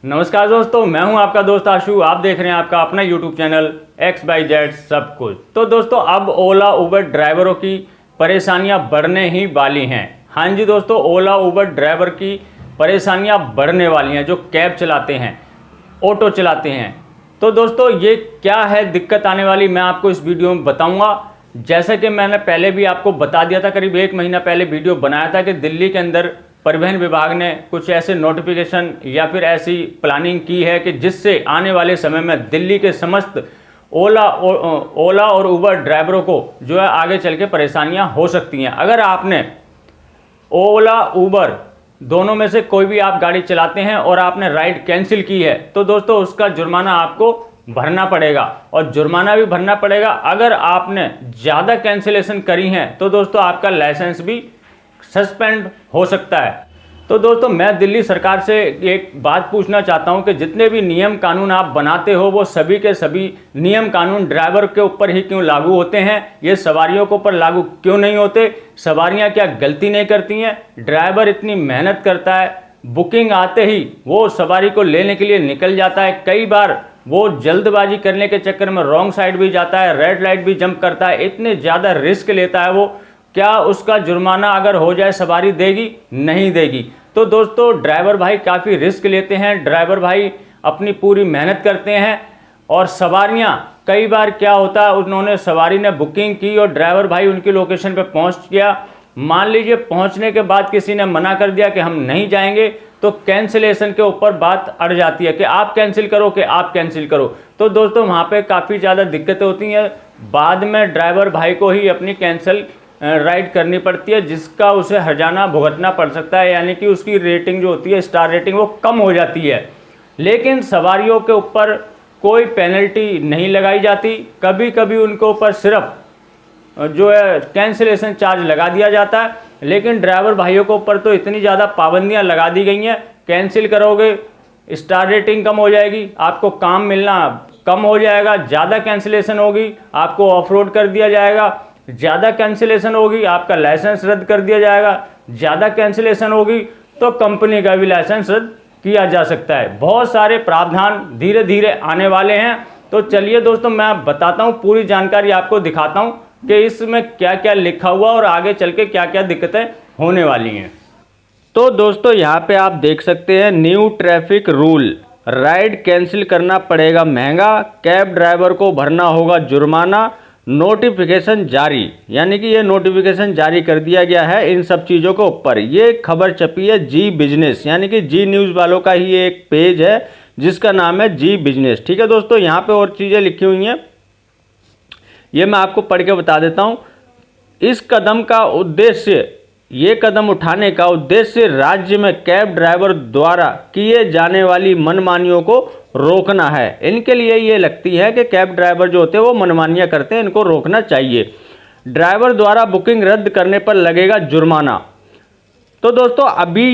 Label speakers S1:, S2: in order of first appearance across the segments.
S1: नमस्कार दोस्तों, मैं हूं आपका दोस्त आशु। आप देख रहे हैं आपका अपना यूट्यूब चैनल XYZ सब कुछ। तो दोस्तों, अब ओला उबर ड्राइवरों की परेशानियां बढ़ने ही वाली हैं। हाँ जी दोस्तों, ओला उबर ड्राइवर की परेशानियां बढ़ने वाली हैं जो कैब चलाते हैं, ऑटो चलाते हैं। तो दोस्तों, ये क्या है दिक्कत आने वाली, मैं आपको इस वीडियो में बताऊंगा। जैसा कि मैंने पहले भी आपको बता दिया था, करीब 1 महीना पहले वीडियो बनाया था कि दिल्ली के अंदर परिवहन विभाग ने कुछ ऐसे नोटिफिकेशन या फिर ऐसी प्लानिंग की है कि जिससे आने वाले समय में दिल्ली के समस्त ओला और उबर ड्राइवरों को जो है आगे चल के परेशानियां हो सकती हैं। अगर आपने ओला उबर दोनों में से कोई भी आप गाड़ी चलाते हैं और आपने राइड कैंसिल की है तो दोस्तों उसका जुर्माना आपको भरना पड़ेगा, और जुर्माना भी भरना पड़ेगा। अगर आपने ज़्यादा कैंसिलेशन करी हैं तो दोस्तों आपका लाइसेंस भी सस्पेंड हो सकता है। तो दोस्तों, मैं दिल्ली सरकार से एक बात पूछना चाहता हूं कि जितने भी नियम कानून आप बनाते हो वो सभी के सभी नियम कानून ड्राइवर के ऊपर ही क्यों लागू होते हैं, ये सवारियों के ऊपर लागू क्यों नहीं होते? सवारियां क्या गलती नहीं करती हैं? ड्राइवर इतनी मेहनत करता है, बुकिंग आते ही वो सवारी को लेने के लिए निकल जाता है। कई बार वो जल्दबाजी करने के चक्कर में रॉन्ग साइड भी जाता है, रेड लाइट भी जंप करता है, इतने ज़्यादा रिस्क लेता है वो। क्या उसका जुर्माना अगर हो जाए सवारी देगी? नहीं देगी। तो दोस्तों, ड्राइवर भाई काफ़ी रिस्क लेते हैं, ड्राइवर भाई अपनी पूरी मेहनत करते हैं। और सवारियां कई बार क्या होता है, उन्होंने सवारी ने बुकिंग की और ड्राइवर भाई उनकी लोकेशन पे पहुंच गया। मान लीजिए पहुंचने के बाद किसी ने मना कर दिया कि हम नहीं जाएंगे, तो कैंसिलेशन के ऊपर बात अड़ जाती है कि आप कैंसिल करो, कि आप कैंसिल करो। तो दोस्तों, वहाँ पे काफ़ी ज़्यादा दिक्कतें होती हैं। बाद में ड्राइवर भाई को ही अपनी कैंसिल राइड करनी पड़ती है, जिसका उसे हर्जाना भुगतना पड़ सकता है, यानी कि उसकी रेटिंग जो होती है, स्टार रेटिंग, वो कम हो जाती है। लेकिन सवारियों के ऊपर कोई पेनल्टी नहीं लगाई जाती। कभी कभी उनके ऊपर सिर्फ जो है कैंसिलेशन चार्ज लगा दिया जाता है, लेकिन ड्राइवर भाइयों के ऊपर तो इतनी ज़्यादा पाबंदियां लगा दी गई हैं। कैंसिल करोगे स्टार रेटिंग कम हो जाएगी, आपको काम मिलना कम हो जाएगा। ज़्यादा कैंसिलेशन होगी आपको ऑफ रोड कर दिया जाएगा, ज़्यादा कैंसिलेशन होगी आपका लाइसेंस रद्द कर दिया जाएगा, ज़्यादा कैंसिलेशन होगी तो कंपनी का भी लाइसेंस रद्द किया जा सकता है। बहुत सारे प्रावधान धीरे धीरे आने वाले हैं। तो चलिए दोस्तों, मैं बताता हूँ, पूरी जानकारी आपको दिखाता हूँ कि इसमें क्या क्या लिखा हुआ और आगे चल के क्या क्या दिक्कतें होने वाली हैं। तो दोस्तों, यहाँ पे आप देख सकते हैं new traffic rule, ride cancel करना पड़ेगा महंगा, कैब ड्राइवर को भरना होगा जुर्माना, नोटिफिकेशन जारी। यानी कि ये नोटिफिकेशन जारी कर दिया गया है इन सब चीज़ों के ऊपर। ये खबर छपी है जी बिजनेस, यानी कि जी न्यूज़ वालों का ही एक पेज है जिसका नाम है जी बिजनेस। ठीक है दोस्तों, यहाँ पे और चीज़ें लिखी हुई हैं, ये मैं आपको पढ़ के बता देता हूँ। इस कदम का उद्देश्य, ये कदम उठाने का उद्देश्य राज्य में कैब ड्राइवर द्वारा किए जाने वाली मनमानियों को रोकना है। इनके लिए ये लगती है कि कैब ड्राइवर जो होते हैं वो मनमानियां करते हैं, इनको रोकना चाहिए। ड्राइवर द्वारा बुकिंग रद्द करने पर लगेगा जुर्माना। तो दोस्तों, अभी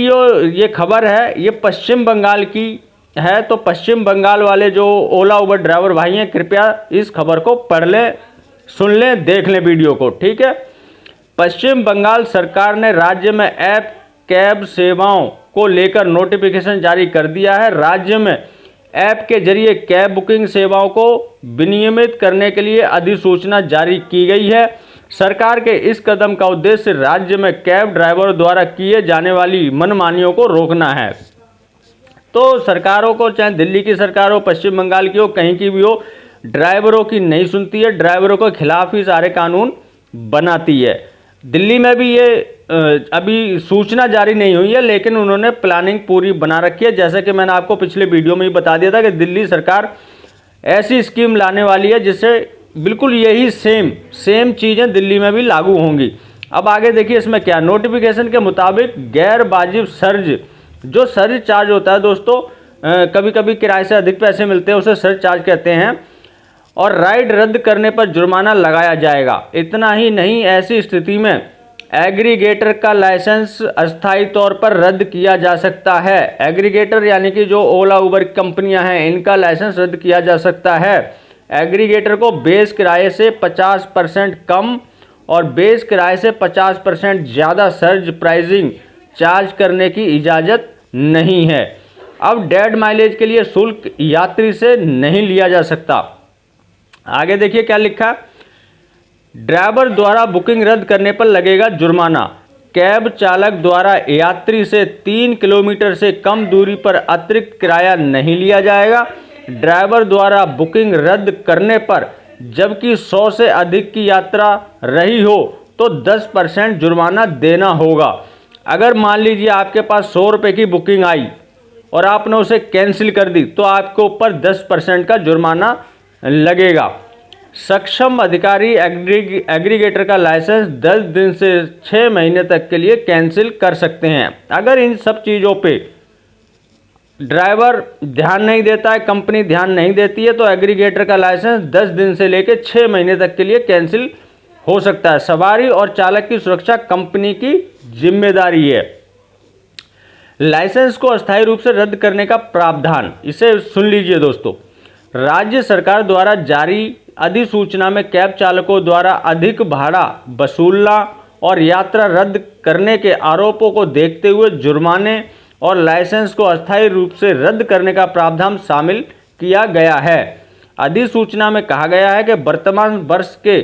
S1: ये खबर है ये पश्चिम बंगाल की है। तो पश्चिम बंगाल वाले जो ओला उबर ड्राइवर भाई हैं, कृपया इस खबर को पढ़ लें, सुन लें, देख लें वीडियो को। ठीक है। पश्चिम बंगाल सरकार ने राज्य में ऐप कैब सेवाओं को लेकर नोटिफिकेशन जारी कर दिया है। राज्य में ऐप के जरिए कैब बुकिंग सेवाओं को विनियमित करने के लिए अधिसूचना जारी की गई है। सरकार के इस कदम का उद्देश्य राज्य में कैब ड्राइवर द्वारा किए जाने वाली मनमानियों को रोकना है। तो सरकारों को, चाहे दिल्ली की सरकार हो, पश्चिम बंगाल की हो, कहीं की भी हो, ड्राइवरों की नहीं सुनती है, ड्राइवरों के खिलाफ ही सारे कानून बनाती है। दिल्ली में भी ये अभी सूचना जारी नहीं हुई है, लेकिन उन्होंने प्लानिंग पूरी बना रखी है। जैसे कि मैंने आपको पिछले वीडियो में ही बता दिया था कि दिल्ली सरकार ऐसी स्कीम लाने वाली है जिससे बिल्कुल यही सेम चीज़ें दिल्ली में भी लागू होंगी। अब आगे देखिए इसमें क्या, नोटिफिकेशन के मुताबिक गैर वाजिब सर्ज, जो सर्ज चार्ज होता है दोस्तों, कभी कभी किराए से अधिक पैसे मिलते हैं, उसे सर्ज चार्ज कहते हैं, और राइड रद्द करने पर जुर्माना लगाया जाएगा। इतना ही नहीं, ऐसी स्थिति में एग्रीगेटर का लाइसेंस अस्थायी तौर पर रद्द किया जा सकता है। एग्रीगेटर यानी कि जो ओला उबर कंपनियां हैं, इनका लाइसेंस रद्द किया जा सकता है। एग्रीगेटर को बेस किराए से 50% कम और बेस किराए से 50% ज़्यादा सर्ज प्राइसिंग चार्ज करने की इजाज़त नहीं है। अब डेड माइलेज के लिए शुल्क यात्री से नहीं लिया जा सकता। आगे देखिए क्या लिखा है, ड्राइवर द्वारा बुकिंग रद्द करने पर लगेगा जुर्माना। कैब चालक द्वारा यात्री से 3 किलोमीटर से कम दूरी पर अतिरिक्त किराया नहीं लिया जाएगा। ड्राइवर द्वारा बुकिंग रद्द करने पर जबकि 100 से अधिक की यात्रा रही हो तो 10% जुर्माना देना होगा। अगर मान लीजिए आपके पास 100 रुपये की बुकिंग आई और आपने उसे कैंसिल कर दी तो आपके ऊपर 10% का जुर्माना लगेगा। सक्षम अधिकारी एग्रीगेटर का लाइसेंस 10 दिन से 6 महीने तक के लिए कैंसिल कर सकते हैं। अगर इन सब चीज़ों पे ड्राइवर ध्यान नहीं देता है, कंपनी ध्यान नहीं देती है, तो एग्रीगेटर का लाइसेंस 10 दिन से लेकर 6 महीने तक के लिए कैंसिल हो सकता है। सवारी और चालक की सुरक्षा कंपनी की जिम्मेदारी है। लाइसेंस को अस्थायी रूप से रद्द करने का प्रावधान, इसे सुन लीजिए दोस्तों। राज्य सरकार द्वारा जारी अधिसूचना में कैब चालकों द्वारा अधिक भाड़ा वसूलना और यात्रा रद्द करने के आरोपों को देखते हुए जुर्माने और लाइसेंस को अस्थायी रूप से रद्द करने का प्रावधान शामिल किया गया है। अधिसूचना में कहा गया है कि वर्तमान वर्ष के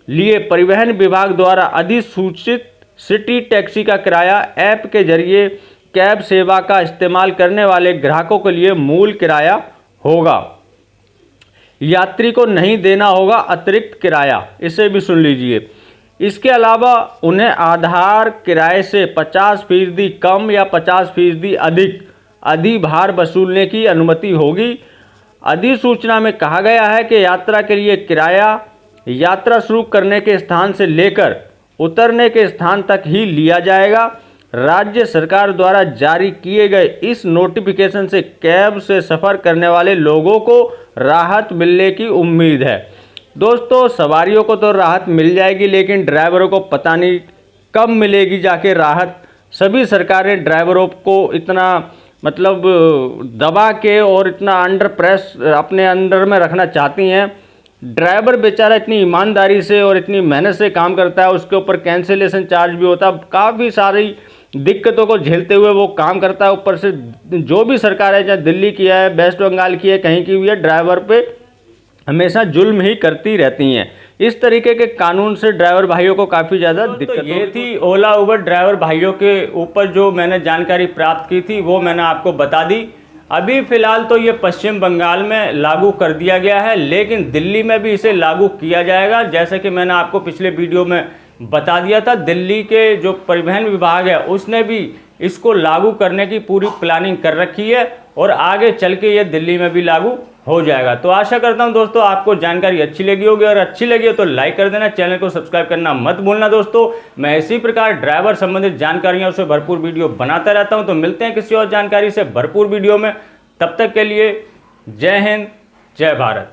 S1: लिए परिवहन विभाग द्वारा अधिसूचित सिटी टैक्सी का किराया ऐप के जरिए कैब सेवा का इस्तेमाल करने वाले ग्राहकों के लिए मूल किराया होगा। यात्री को नहीं देना होगा अतिरिक्त किराया, इसे भी सुन लीजिए। इसके अलावा उन्हें आधार किराए से 50% कम या 50% अधिक अधिभार वसूलने की अनुमति होगी। अधिसूचना में कहा गया है कि यात्रा के लिए किराया यात्रा शुरू करने के स्थान से लेकर उतरने के स्थान तक ही लिया जाएगा। राज्य सरकार द्वारा जारी किए गए इस नोटिफिकेशन से कैब से सफ़र करने वाले लोगों को राहत मिलने की उम्मीद है। दोस्तों, सवारियों को तो राहत मिल जाएगी, लेकिन ड्राइवरों को पता नहीं कब मिलेगी जाके राहत। सभी सरकारें ड्राइवरों को इतना मतलब दबा के और इतना अंडर प्रेस अपने अंडर में रखना चाहती हैं। ड्राइवर बेचारा इतनी ईमानदारी से और इतनी मेहनत से काम करता है, उसके ऊपर कैंसिलेशन चार्ज भी होता है, काफ़ी सारी दिक्कतों को झेलते हुए वो काम करता है। ऊपर से जो भी सरकार है, चाहे दिल्ली की है, वेस्ट बंगाल की है, कहीं की भी है, ड्राइवर पे हमेशा जुल्म ही करती रहती हैं। इस तरीके के कानून से ड्राइवर भाइयों को काफ़ी ज़्यादा दिक्कत। तो ये थी ओला उबर ड्राइवर भाइयों के ऊपर जो मैंने जानकारी प्राप्त की थी, वो मैंने आपको बता दी। अभी फ़िलहाल तो ये पश्चिम बंगाल में लागू कर दिया गया है, लेकिन दिल्ली में भी इसे लागू किया जाएगा। जैसे कि मैंने आपको पिछले वीडियो में बता दिया था, दिल्ली के जो परिवहन विभाग है उसने भी इसको लागू करने की पूरी प्लानिंग कर रखी है और आगे चल के ये दिल्ली में भी लागू हो जाएगा। तो आशा करता हूं दोस्तों आपको जानकारी अच्छी लगी होगी, और अच्छी लगी हो तो लाइक कर देना, चैनल को सब्सक्राइब करना मत भूलना। दोस्तों, मैं इसी प्रकार ड्राइवर संबंधित जानकारियों से भरपूर वीडियो बनाता रहता हूं। तो मिलते हैं किसी और जानकारी से भरपूर वीडियो में, तब तक के लिए जय हिंद, जय भारत।